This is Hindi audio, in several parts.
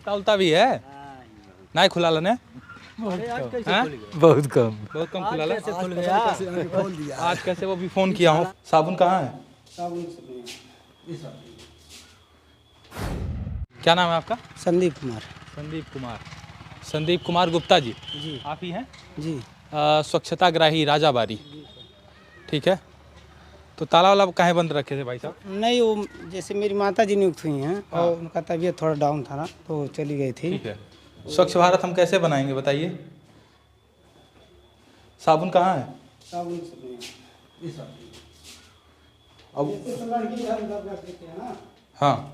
उल्टा उल्टा भी है नहीं खुला लने बहुत कम खुला आज कैसे वो भी फोन किया हूँ। साबुन कहाँ है? क्या नाम है आपका? संदीप कुमार। संदीप कुमार गुप्ता जी आप ही हैं जी। स्वच्छताग्राही राजाबारी। ठीक है, तो ताला वाला काहे बंद रखे थे भाई साहब? नहीं, वो जैसे मेरी माता जी नियुक्त हुई हैं और उनका तबीयत थोड़ा डाउन था ना, तो चली गई थी। ठीक है, स्वच्छ भारत हम कैसे बनाएंगे बताइए? साबुन कहाँ है? साबुन अब हाँ,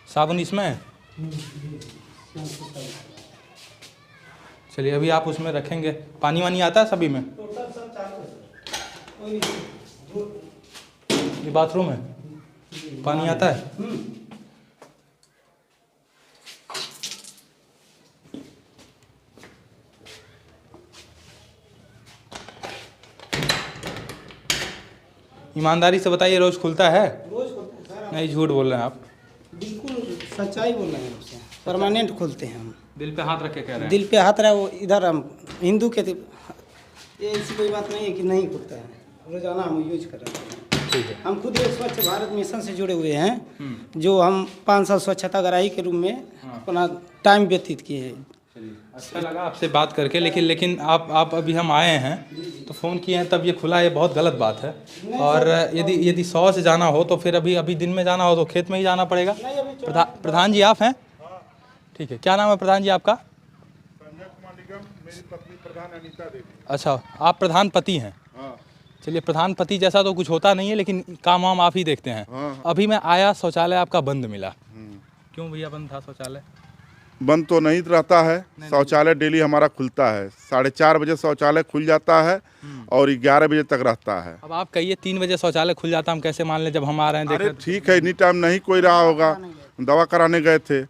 साबुन इसमें है। चलिए अभी आप उसमें रखेंगे। पानी वानी आता है सभी में? ये बाथरूम है, पानी आता है? ईमानदारी से बताइए, रोज खुलता है? रोज खुलते हैं सर। नहीं, झूठ बोल रहे हैं आप। बिल्कुल सच्चाई बोल रहे हैं आपसे। परमानेंट खोलते हैं हम। दिल पे हाथ रख के कह रहे हैं? दिल पे हाथ रहा, वो इधर हम हिंदू के ये ऐसी कोई बात नहीं है कि नहीं खुलता है, रोजाना हम यूज कर रहे हैं। ठीक है। हम खुद एक स्वच्छ भारत मिशन से जुड़े हुए हैं, जो हम 5 साल स्वच्छताग्राही के रूप में अपना टाइम व्यतीत किए हैं। अच्छा लगा आपसे बात करके, लेकिन आप अभी हम आए हैं तो फ़ोन किए हैं तब ये खुला है, ये बहुत गलत बात है। और यदि 100 से जाना हो तो फिर अभी दिन में जाना हो तो खेत में ही जाना पड़ेगा। प्रधान जी आप हैं? ठीक है, क्या नाम है प्रधान जी आपका? मेरी पत्नी प्रधान अनीता देवी। अच्छा, आप प्रधान पति हैं? चलिए, प्रधान पति जैसा तो कुछ होता नहीं है, लेकिन काम वाम आप ही देखते हैं। अभी मैं आया, शौचालय आपका बंद मिला। क्यों भैया बंद था शौचालय? बंद तो नहीं रहता है, शौचालय डेली हमारा खुलता है। 4:30 बजे शौचालय खुल जाता है और 11 बजे तक रहता है। अब आप कहिए 3 बजे शौचालय खुल जाता, हम कैसे मान लें जब हम आ रहे हैं? अरे ठीक है, एनी टाइम नहीं कोई रहा होगा, दवा कराने गए थे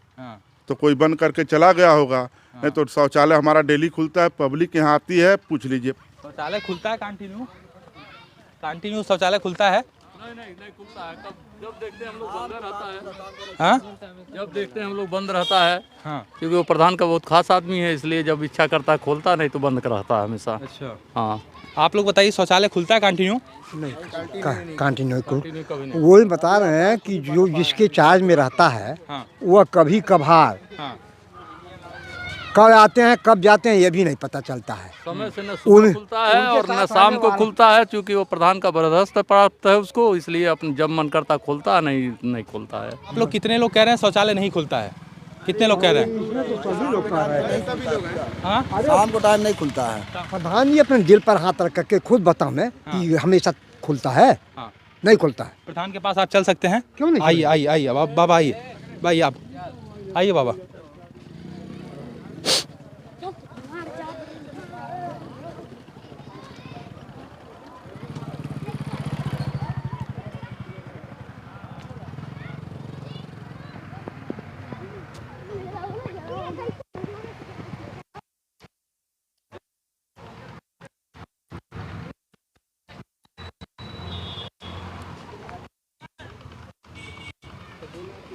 तो कोई बंद करके चला गया होगा। नहीं तो शौचालय हमारा डेली खुलता है, पब्लिक यहाँ आती है, पूछ लीजिए। शौचालय खुलता है कंटिन्यू शौचालय खुलता है? नहीं खुलता है। जब देखते हैं हम लोग बंद रहता है। हाँ, जब देखते हैं हम लोग बंद रहता है। हाँ, क्योंकि वो प्रधान का बहुत खास आदमी है, इसलिए जब इच्छा करता है खोलता, नहीं तो बंद रहता है हमेशा। अच्छा, हाँ, आप लोग बताइए, शौचालय खुलता है कंटिन्यू? कंटिन्यू को वही बता रहे हैं कि जो जिसके चार्ज में रहता है वह कभी कभार कब आते हैं कब जाते हैं ये भी नहीं पता चलता है। समय से न सुबह खुलता है और न शाम को खुलता है, क्योंकि वो प्रधान का बर्दाश्त प्राप्त है उसको, इसलिए अपने जब मन करता खोलता है, नहीं खोलता है। आप लोग कितने लोग कह रहे हैं शौचालय नहीं खुलता है? कितने लोग कह रहे हैं? सभी लोग कह रहे हैं हाँ, शाम को टाइम नहीं खुलता है। प्रधान जी अपने दिल पर हाथ रख के खुद बताओ मैं कि हमेशा खुलता है? नहीं खुलता है। प्रधान के पास आप चल सकते हैं? क्यों नहीं? आइए बाबा, आइए भाई, आप आइए बाबा।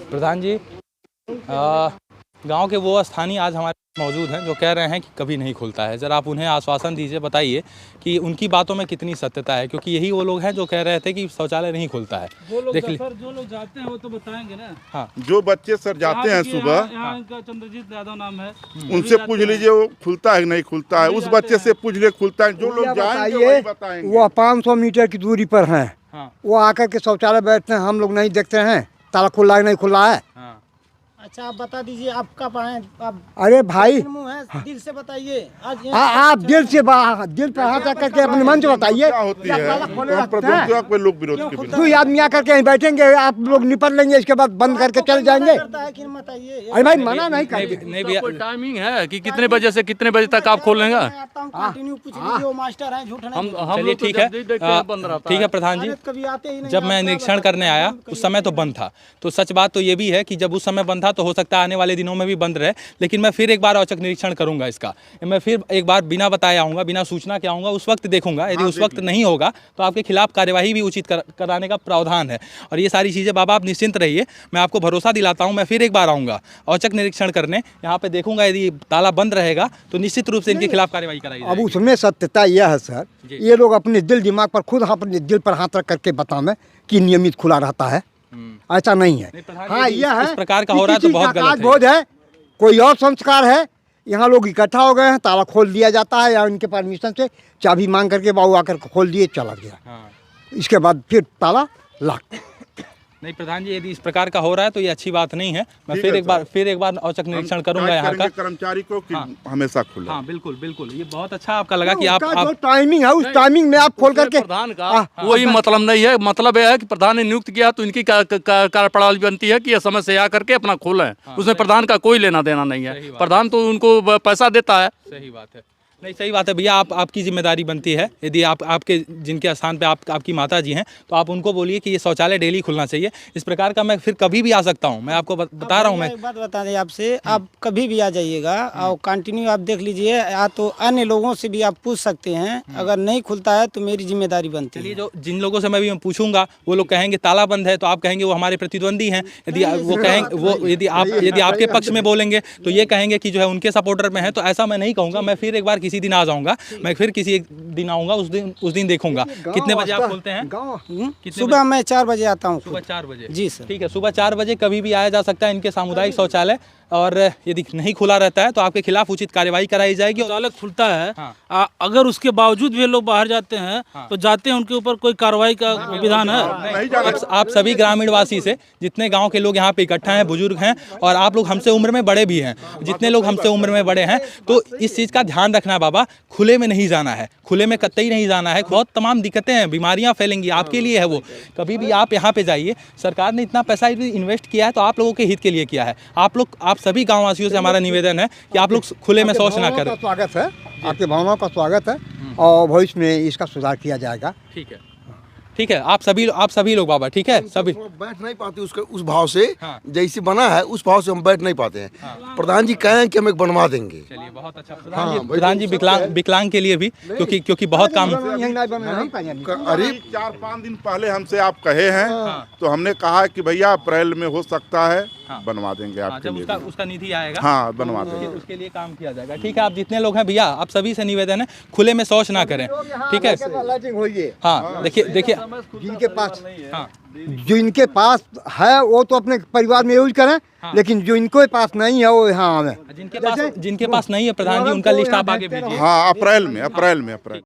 प्रधान जी, गांव के वो स्थानीय आज हमारे मौजूद हैं जो कह रहे हैं कि कभी नहीं खुलता है। ज़रा आप उन्हें आश्वासन दीजिए, बताइए कि उनकी बातों में कितनी सत्यता है, क्योंकि यही वो लोग हैं जो कह रहे थे कि शौचालय नहीं खुलता है। देख लीजिए, जो लोग जाते हैं वो तो बताएंगे ना। हाँ, जो बच्चे सर जाते हैं सुबह, यहाँ इनका चंद्रजीत यादव नाम है, उनसे पूछ लीजिए वो खुलता है कि नहीं खुलता है। उस बच्चे से पूछ लीजिए खुलता है। जो लोग जाएंगे वही बताएंगे। वो 500 मीटर की दूरी पर हैं, वो आकर के शौचालय बैठते हैं, हम लोग नहीं देखते हैं ताला खुला है नहीं खुला है। अच्छा, आप बता दीजिए आपका आप अरे भाई मुंह है, दिल से बताइए। आज आप दिल पर हाथ रख करके अपने मन से बताइए। क्या होती है कोई लोग विरोध के बिना। 2 आदमी आकर के बैठेंगे, आप लोग निपट लेंगे, इसके बाद बंद करके चले जाएंगे। अरे भाई मना नहीं कर नहीं भैया, कोई टाइमिंग है कि कितने बजे से कितने बजे तक आप खोलेंगे? मास्टर है, झूठ नहीं। हम चलिए लोग तो ठीक है, जब भी देखते हैं बंद रहता ठीक है प्रधान जी। कभी आते ही नहीं। जब मैं निरीक्षण करने आया उस समय तो बंद था, तो सच बात तो ये भी है कि जब उस समय बंद था तो हो सकता है आने वाले दिनों में भी बंद रहे, लेकिन मैं फिर एक बार औचक निरीक्षण करूंगा इसका। मैं फिर एक बार बिना बताए आऊँगा, बिना सूचना के आऊँगा, उस वक्त देखूंगा। यदि उस वक्त नहीं होगा तो आपके खिलाफ कार्यवाही भी उचित कराने का प्रावधान है। और ये सारी चीज़ें बाबा आप निश्चिंत रहिए, मैं आपको भरोसा दिलाता हूँ। मैं फिर एक बार आऊँगा औचक निरीक्षण करने, यहाँ पे देखूंगा, यदि ताला बंद रहेगा तो निश्चित रूप से इनके खिलाफ कार्रवाई कराई अब जाएगी। उसमें सत्यता यह है सर, ये लोग अपने दिल दिमाग पर खुद अपने दिल पर हाथ रख करके बताएं कि नियमित खुला रहता है, ऐसा नहीं है। हाँ, यह है इस प्रकार का हो रहा है तो किसी बहुत का गलत है। बोध है, कोई और संस्कार है, यहाँ लोग इकट्ठा हो गए हैं, ताला खोल दिया जाता है या उनके परमिशन से चाबी मांग करके बाबू आकर खोल दिए, चला गया। हाँ। इसके बाद फिर ताला लॉक। नहीं प्रधान जी, यदि इस प्रकार का हो रहा है तो ये अच्छी बात नहीं है। मैं ठीक फिर है एक बार औचक निरीक्षण करूंगा यहाँ का। कर्मचारी को कि हमेशा खुले। हाँ बिल्कुल बिल्कुल, ये बहुत अच्छा आपका लगा कि उसका आप जो टाइमिंग है उस टाइमिंग में आप खोल करके प्रधान का कोई मतलब नहीं है। मतलब यह है कि प्रधान ने नियुक्त किया तो इनकी कार्यप्रणाली बनती है कि यह समय से आकर के अपना खोलें। उसमें प्रधान का कोई लेना देना नहीं है। प्रधान तो उनको पैसा देता है। सही बात है, नहीं सही बात है भैया। आपकी जिम्मेदारी बनती है, यदि आपके जिनके स्थान पे आपकी माता जी हैं तो आप उनको बोलिए कि ये शौचालय डेली खुलना चाहिए। इस प्रकार का मैं फिर कभी भी आ सकता हूँ, मैं आपको बता रहा हूँ। मैं एक बात बता दें आपसे, आप कभी भी आ जाइएगा और कंटिन्यू आप देख लीजिए, या तो अन्य लोगों से भी आप पूछ सकते हैं। अगर नहीं खुलता है तो मेरी जिम्मेदारी बनती है। चलिए, जो जिन लोगों से मैं भी पूछूंगा वो लोग कहेंगे ताला बंद है, तो आप कहेंगे वो हमारे प्रतिद्वंदी हैं। यदि वो कहेंगे वो यदि आपके पक्ष में बोलेंगे तो ये कहेंगे कि जो है उनके सपोर्टर में है। तो ऐसा मैं नहीं कहूँगा। मैं फिर एक बार किसी दिन आ जाऊँगा, मैं फिर किसी एक दिन आऊँगा, उस दिन देखूंगा। कितने बजे आप खोलते हैं? सुबह मैं 4 बजे आता हूँ। सुबह 4 बजे? जी सर। ठीक है, सुबह 4 बजे कभी भी आया जा सकता है इनके सामुदायिक शौचालय। और यदि नहीं खुला रहता है तो आपके खिलाफ उचित कार्यवाही कराई जाएगी। शौचालय खुलता है, अगर उसके बावजूद भी लोग बाहर जाते हैं तो जाते हैं, उनके ऊपर कोई कार्रवाई का विधान है? आप सभी ग्रामीणवासी से, जितने गांव के लोग यहाँ पे इकट्ठा हैं, बुजुर्ग हैं और आप लोग हमसे उम्र में बड़े भी हैं, जितने लोग हमसे उम्र में बड़े हैं, तो इस चीज़ का ध्यान रखना बाबा। खुले में नहीं जाना है, खुले में कतई नहीं जाना है। बहुत तमाम दिक्कतें हैं, बीमारियां फैलेंगी, आपके लिए है वो। कभी भी आप यहाँ पे जाइए, सरकार ने इतना पैसा इन्वेस्ट किया है तो आप लोगों के हित के लिए किया है। आप सभी गाँववासियों से हमारा निवेदन है कि आप लोग खुले में शौच ना करें। स्वागत है, आपके भावनाओं का स्वागत है और भविष्य में इसका सुधार किया जाएगा। ठीक है, ठीक है। आप सभी लोग बाबा, ठीक है, सभी बैठ नहीं पाते उसके उस भाव से। हाँ। जैसे बना है उस भाव से हम बैठ नहीं पाते हैं। प्रधान जी कहें कि हम एक बनवा देंगे। चलिए, बहुत अच्छा। प्रधान जी विकलांग के लिए भी, क्योंकि बहुत काम। अरे 4-5 दिन पहले हमसे आप कहे हैं तो हमने कहा कि भैया अप्रैल में हो सकता है, बनवा देंगे आपके जब लिए। उसका निधि आएगा, हाँ, बनवा देंगे। उसके लिए काम किया जाएगा। ठीक है, आप जितने लोग हैं भैया, आप सभी से निवेदन है खुले में शौच ना करें, ठीक है। हाँ, देखिए जिनके पास हाँ, जो इनके पास है वो तो अपने परिवार में यूज करें, लेकिन जो इनके पास नहीं है वो यहाँ आवे। जिनके पास नहीं है प्रधान जी, उनका लिस्ट आप आगे भेजिए। हाँ, अप्रैल में